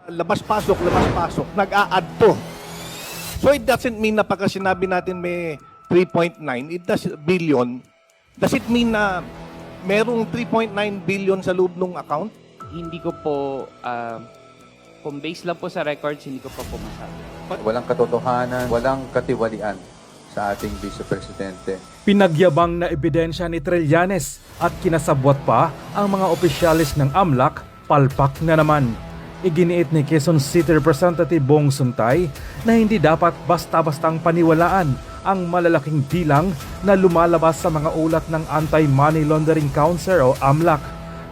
Labas-pasok, nag-a-add to. So it doesn't mean na pagka sinabi natin may 3.9 billion, does it mean na merong 3.9 billion sa loob ng account? Hindi ko po, kung based lang po sa records, hindi ko pa po masabi. Walang katotohanan, walang katiwalian sa ating Vice Presidente. Pinagyabang na ebidensya ni Trillanes at kinasabwat pa ang mga opisyalis ng AMLAC, palpak na naman. Iginiit ni Quezon City Representative Bong Suntay na hindi dapat basta-bastang paniwalaan ang malalaking bilang na lumalabas sa mga ulat ng Anti-Money Laundering Council o AMLAC,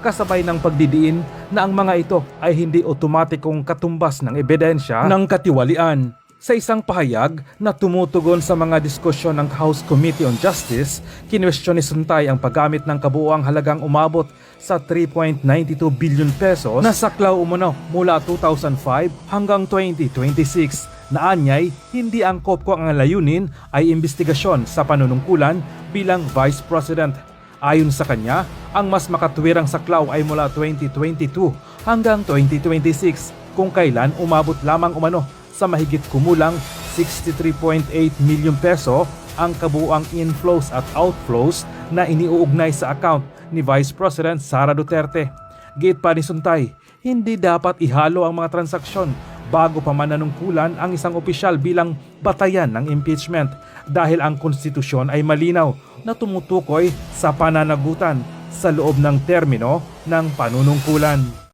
kasabay ng pagdidiin na ang mga ito ay hindi otomatikong katumbas ng ebidensya ng katiwalian. Sa isang pahayag na tumutugon sa mga diskusyon ng House Committee on Justice, kinwestiyon ni Suntay ang paggamit ng kabuuang halagang umabot sa 3.92 billion pesos na saklaw umano mula 2005 hanggang 2026. Na anyay, hindi angkop ko ang layunin ay imbestigasyon sa panunungkulan bilang Vice President. Ayon sa kanya, ang mas makatuwirang saklaw ay mula 2022 hanggang 2026 kung kailan umabot lamang umano sa mahigit kumulang 63.8 million peso ang kabuuang inflows at outflows na iniuugnay sa account ni Vice President Sara Duterte. Giit pa ni Suntay, hindi dapat ihalo ang mga transaksyon bago pa mananungkulan ang isang opisyal bilang batayan ng impeachment dahil ang konstitusyon ay malinaw na tumutukoy sa pananagutan sa loob ng termino ng panunungkulan.